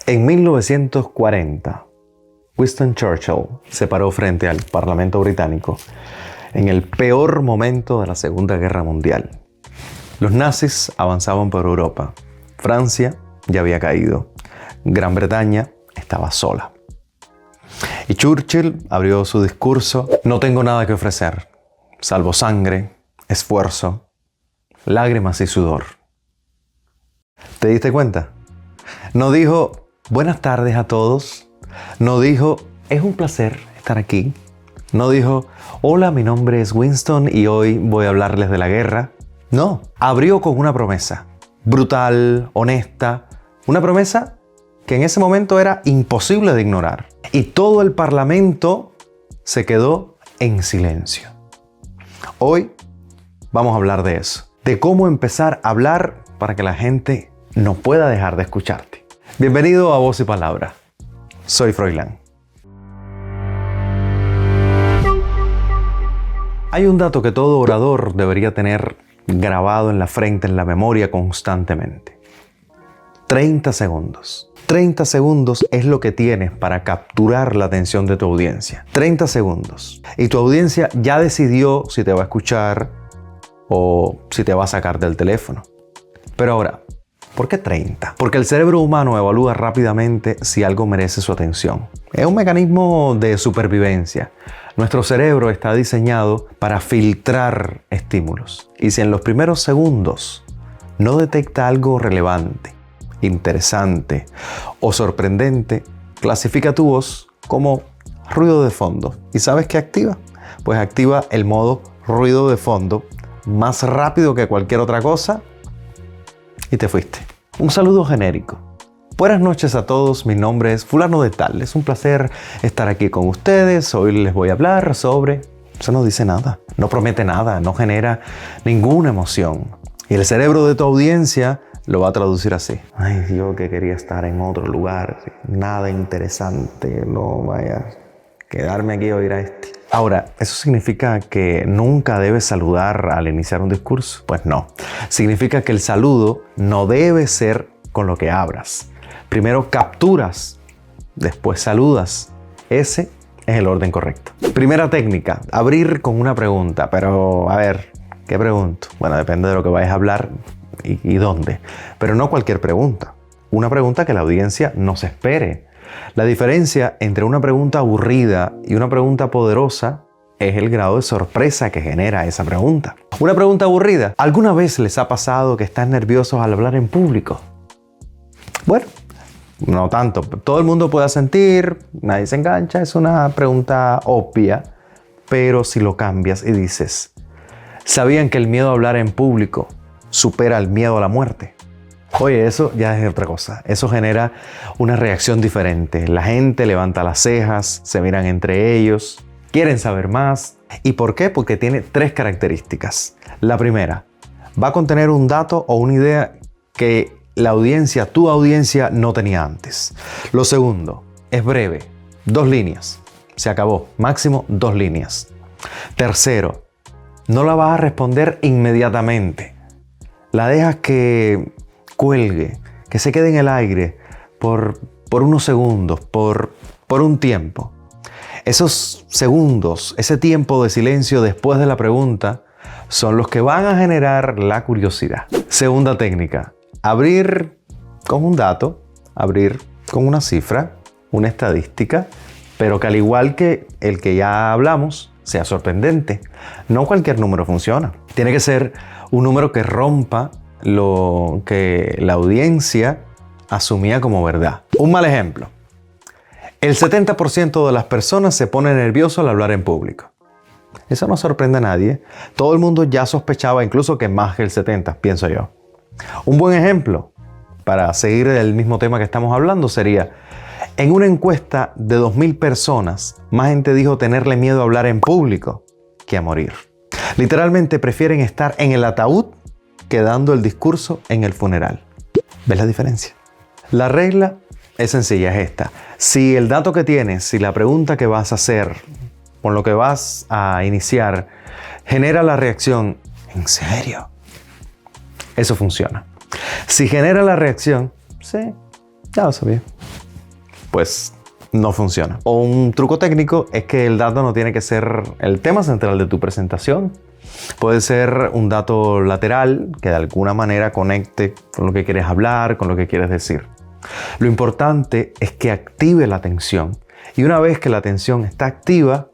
En 1940, Winston Churchill se paró frente al Parlamento británico en el peor momento de la Segunda Guerra Mundial. Los nazis avanzaban por Europa. Francia ya había caído. Gran Bretaña estaba sola. Y Churchill abrió su discurso: no tengo nada que ofrecer, salvo sangre, esfuerzo, lágrimas y sudor. ¿Te diste cuenta? No dijo buenas tardes a todos. No dijo es un placer estar aquí. No dijo hola, mi nombre es Winston y hoy voy a hablarles de la guerra. No, abrió con una promesa brutal, honesta, una promesa que en ese momento era imposible de ignorar. Y todo el Parlamento se quedó en silencio. Hoy vamos a hablar de eso, de cómo empezar a hablar para que la gente no pueda dejar de escucharte. Bienvenido a Voz y Palabra. Soy Froilán. Hay un dato que todo orador debería tener grabado en la frente, en la memoria constantemente. 30 segundos. 30 segundos es lo que tienes para capturar la atención de tu audiencia. 30 segundos. Y tu audiencia ya decidió si te va a escuchar o si te va a sacar del teléfono. Pero ahora, ¿por qué 30? Porque el cerebro humano evalúa rápidamente si algo merece su atención. Es un mecanismo de supervivencia. Nuestro cerebro está diseñado para filtrar estímulos. Y si en los primeros segundos no detecta algo relevante, interesante o sorprendente, clasifica tu voz como ruido de fondo. ¿Y sabes qué activa? Pues activa el modo ruido de fondo más rápido que cualquier otra cosa y te fuiste. Un saludo genérico. Buenas noches a todos, mi nombre es fulano de tal. Es un placer estar aquí con ustedes. Hoy les voy a hablar sobre... Eso no dice nada, no promete nada, no genera ninguna emoción. Y el cerebro de tu audiencia lo va a traducir así: ay, yo que quería estar en otro lugar, nada interesante, no vaya a quedarme aquí a oír a este. Ahora, ¿eso significa que nunca debes saludar al iniciar un discurso? Pues no. Significa que el saludo no debe ser con lo que abras. Primero capturas, después saludas. Ese es el orden correcto. Primera técnica, abrir con una pregunta. Pero, a ver, ¿qué pregunto? Bueno, depende de lo que vayas a hablar y dónde. Pero no cualquier pregunta. Una pregunta que la audiencia no se espere. La diferencia entre una pregunta aburrida y una pregunta poderosa es el grado de sorpresa que genera esa pregunta. Una pregunta aburrida. ¿Alguna vez les ha pasado que están nerviosos al hablar en público? Bueno, no tanto. Todo el mundo puede sentir, nadie se engancha. Es una pregunta obvia. Pero si lo cambias y dices: ¿sabían que el miedo a hablar en público supera el miedo a la muerte? Oye, eso ya es otra cosa. Eso genera una reacción diferente. La gente levanta las cejas, se miran entre ellos, quieren saber más. ¿Y por qué? Porque tiene 3 características. La primera, va a contener un dato o una idea que la audiencia, tu audiencia, no tenía antes. Lo segundo, es breve. 2 líneas. Se acabó. Máximo 2 líneas. Tercero, no la vas a responder inmediatamente. La dejas que cuelgue, que se quede en el aire por unos segundos, por un tiempo. Esos segundos, ese tiempo de silencio después de la pregunta, son los que van a generar la curiosidad. Segunda técnica, abrir con un dato, abrir con una cifra, una estadística, pero que al igual que el que ya hablamos, sea sorprendente. No cualquier número funciona. Tiene que ser un número que rompa lo que la audiencia asumía como verdad. Un mal ejemplo. El 70% de las personas se pone nervioso al hablar en público. Eso no sorprende a nadie. Todo el mundo ya sospechaba, incluso que más que el 70%, pienso yo. Un buen ejemplo, para seguir el mismo tema que estamos hablando, sería: en una encuesta de 2.000 personas, más gente dijo tenerle miedo a hablar en público que a morir. Literalmente prefieren estar en el ataúd que dando el discurso en el funeral. ¿Ves la diferencia? La regla es sencilla, es esta. Si el dato que tienes, si la pregunta que vas a hacer, con lo que vas a iniciar, genera la reacción ¿en serio? Eso funciona. Si genera la reacción, sí, Ya lo sabía. Pues no funciona. O un truco técnico es que el dato no tiene que ser el tema central de tu presentación. Puede ser un dato lateral que de alguna manera conecte con lo que quieres hablar, con lo que quieres decir. Lo importante es que active la atención. Y una vez que la atención está activa,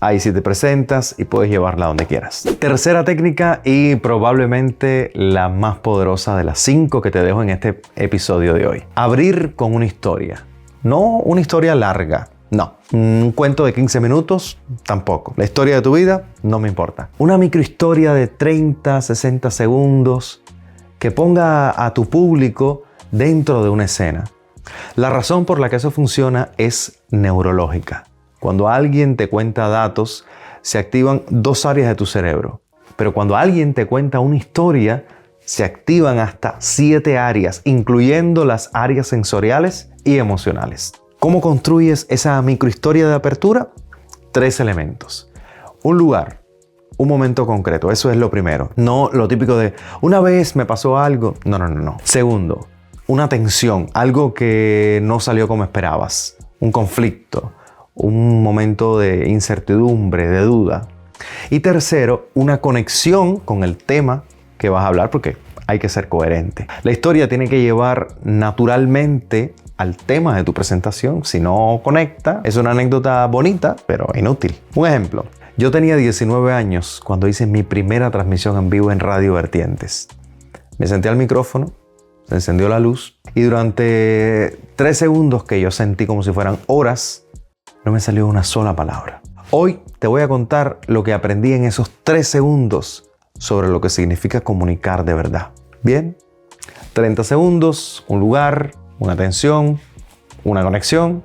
ahí sí te presentas y puedes llevarla donde quieras. Tercera técnica y probablemente la más poderosa de las 5 que te dejo en este episodio de hoy. Abrir con una historia. No una historia larga. No, un cuento de 15 minutos, tampoco. La historia de tu vida, no me importa. Una microhistoria de 30, 60 segundos que ponga a tu público dentro de una escena. La razón por la que eso funciona es neurológica. Cuando alguien te cuenta datos, se activan 2 áreas de tu cerebro. Pero cuando alguien te cuenta una historia, se activan hasta 7 áreas, incluyendo las áreas sensoriales y emocionales. ¿Cómo construyes esa microhistoria de apertura? 3 elementos. Un lugar, un momento concreto, eso es lo primero. No lo típico de, una vez me pasó algo. No. Segundo, una tensión, algo que no salió como esperabas. Un conflicto, un momento de incertidumbre, de duda. Y tercero, una conexión con el tema que vas a hablar, porque hay que ser coherente. La historia tiene que llevar naturalmente al tema de tu presentación. Si no conecta, es una anécdota bonita, pero inútil. Un ejemplo. Yo tenía 19 años cuando hice mi primera transmisión en vivo en Radio Vertientes. Me senté al micrófono, se encendió la luz y durante 3 segundos que yo sentí como si fueran horas, no me salió una sola palabra. Hoy te voy a contar lo que aprendí en esos 3 segundos sobre lo que significa comunicar de verdad. Bien, 30 segundos, un lugar, una atención, una conexión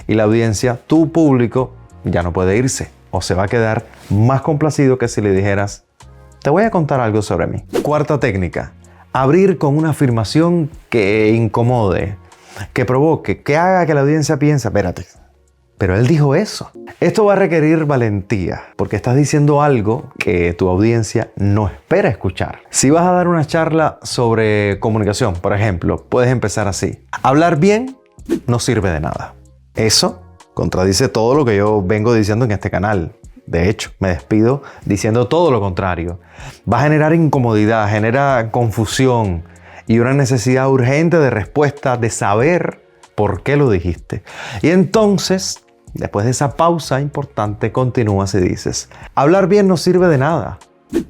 y la audiencia, tu público, ya no puede irse o se va a quedar más complacido que si le dijeras, te voy a contar algo sobre mí. Cuarta técnica, abrir con una afirmación que incomode, que provoque, que haga que la audiencia piense, espérate, pero él dijo eso. Esto va a requerir valentía, porque estás diciendo algo que tu audiencia no espera escuchar. Si vas a dar una charla sobre comunicación, por ejemplo, puedes empezar así. Hablar bien no sirve de nada. Eso contradice todo lo que yo vengo diciendo en este canal. De hecho, me despido diciendo todo lo contrario. Va a generar incomodidad, genera confusión y una necesidad urgente de respuesta, de saber por qué lo dijiste. Y entonces, después de esa pausa importante, continúas y dices, hablar bien no sirve de nada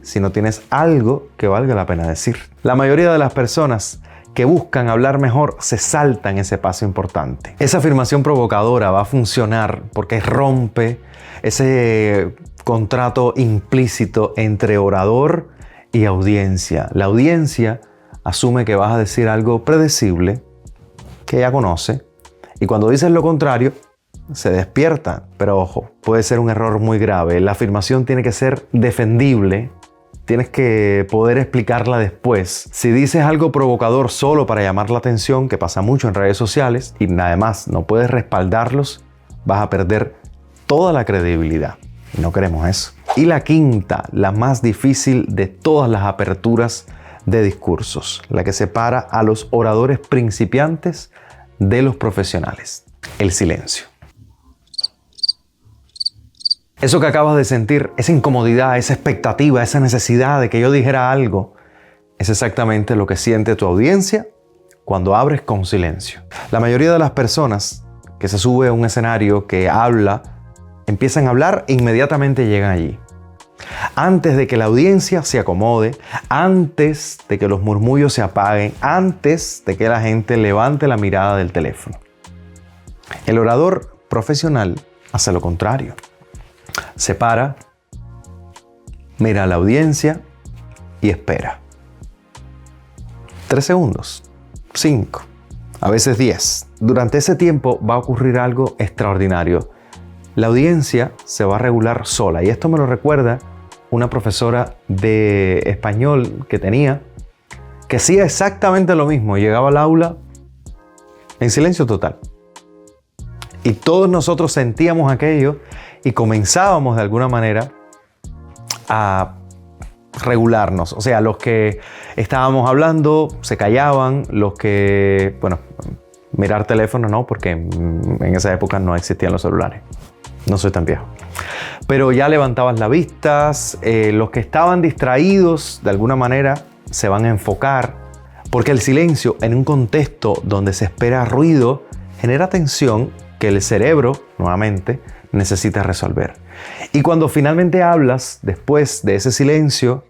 si no tienes algo que valga la pena decir. La mayoría de las personas que buscan hablar mejor se saltan ese paso importante. Esa afirmación provocadora va a funcionar porque rompe ese contrato implícito entre orador y audiencia. La audiencia asume que vas a decir algo predecible, que ya conoce, y cuando dices lo contrario, se despierta. Pero ojo, puede ser un error muy grave. La afirmación tiene que ser defendible. Tienes que poder explicarla después. Si dices algo provocador solo para llamar la atención, que pasa mucho en redes sociales, y además no puedes respaldarlos, vas a perder toda la credibilidad. Y no queremos eso. Y la quinta, la más difícil de todas las aperturas de discursos, la que separa a los oradores principiantes de los profesionales: el silencio. Eso que acabas de sentir, esa incomodidad, esa expectativa, esa necesidad de que yo dijera algo, es exactamente lo que siente tu audiencia cuando abres con silencio. La mayoría de las personas que se sube a un escenario, que habla, empiezan a hablar e inmediatamente llegan allí. Antes de que la audiencia se acomode, antes de que los murmullos se apaguen, antes de que la gente levante la mirada del teléfono. El orador profesional hace lo contrario. Se para, mira a la audiencia y espera. 3 segundos, 5, a veces 10. Durante ese tiempo va a ocurrir algo extraordinario. La audiencia se va a regular sola. Y esto me lo recuerda una profesora de español que tenía, que hacía exactamente lo mismo. Llegaba al aula en silencio total. Y todos nosotros sentíamos aquello y comenzábamos de alguna manera a regularnos. O sea, los que estábamos hablando se callaban, los que, Mirar teléfono no, porque en esa época no existían los celulares. No soy tan viejo. Pero ya levantabas la vista, los que estaban distraídos de alguna manera se van a enfocar, porque el silencio en un contexto donde se espera ruido genera tensión que el cerebro, nuevamente, necesita resolver. Y cuando finalmente hablas, después de ese silencio,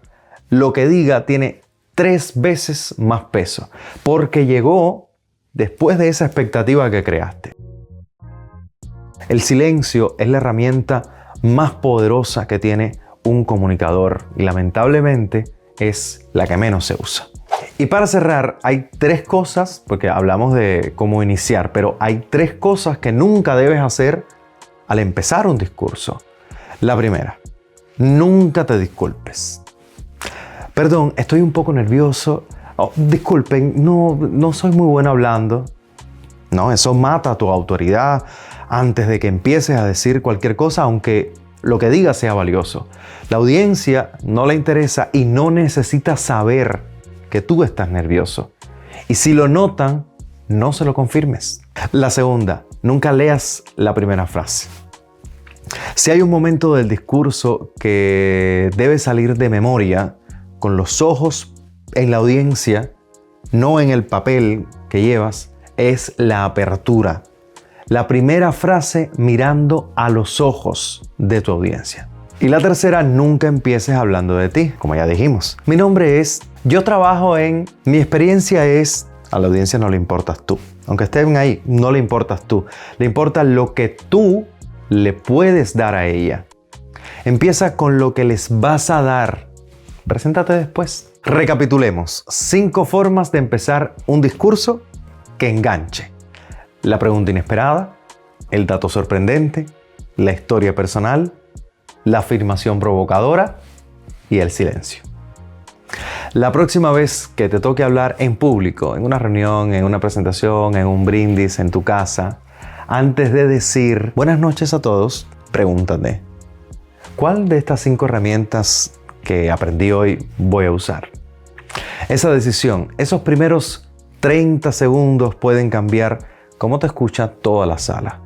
lo que diga tiene 3 veces más peso, porque llegó después de esa expectativa que creaste. El silencio es la herramienta más poderosa que tiene un comunicador y lamentablemente es la que menos se usa. Y para cerrar, hay 3 cosas, porque hablamos de cómo iniciar, pero hay 3 cosas que nunca debes hacer al empezar un discurso. La primera, nunca te disculpes. Perdón, estoy un poco nervioso. Oh, disculpen, no soy muy bueno hablando. No, eso mata tu autoridad antes de que empieces a decir cualquier cosa, aunque lo que digas sea valioso. La audiencia no le interesa y no necesita saber que tú estás nervioso. Y si lo notan, no se lo confirmes. La segunda, nunca leas la primera frase. Si hay un momento del discurso que debe salir de memoria, con los ojos en la audiencia, no en el papel que llevas, es la apertura. La primera frase mirando a los ojos de tu audiencia. Y la tercera, nunca empieces hablando de ti, como ya dijimos. Mi nombre es, yo trabajo en, mi experiencia es, a la audiencia no le importas tú. Aunque estén ahí, no le importas tú. Le importa lo que tú le puedes dar a ella. Empieza con lo que les vas a dar. Preséntate después. Recapitulemos. 5 formas de empezar un discurso que enganche. La pregunta inesperada, el dato sorprendente, la historia personal, la afirmación provocadora y el silencio. La próxima vez que te toque hablar en público, en una reunión, en una presentación, en un brindis, en tu casa, antes de decir buenas noches a todos, pregúntate, ¿cuál de estas 5 herramientas que aprendí hoy voy a usar? Esa decisión, esos primeros 30 segundos pueden cambiar cómo te escucha toda la sala.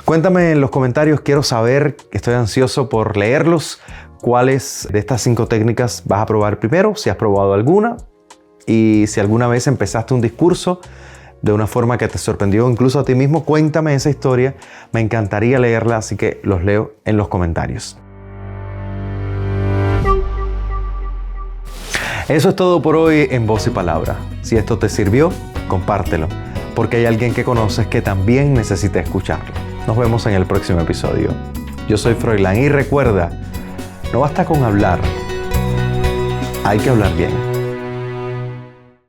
Cuéntame en los comentarios, quiero saber, estoy ansioso por leerlos, cuáles de estas 5 técnicas vas a probar primero, si has probado alguna y si alguna vez empezaste un discurso de una forma que te sorprendió incluso a ti mismo, cuéntame esa historia, me encantaría leerla, así que los leo en los comentarios. Eso es todo por hoy en Voz y Palabra. Si esto te sirvió, compártelo, porque hay alguien que conoces que también necesita escucharlo. Nos vemos en el próximo episodio. Yo soy Froilán y recuerda, no basta con hablar, hay que hablar bien.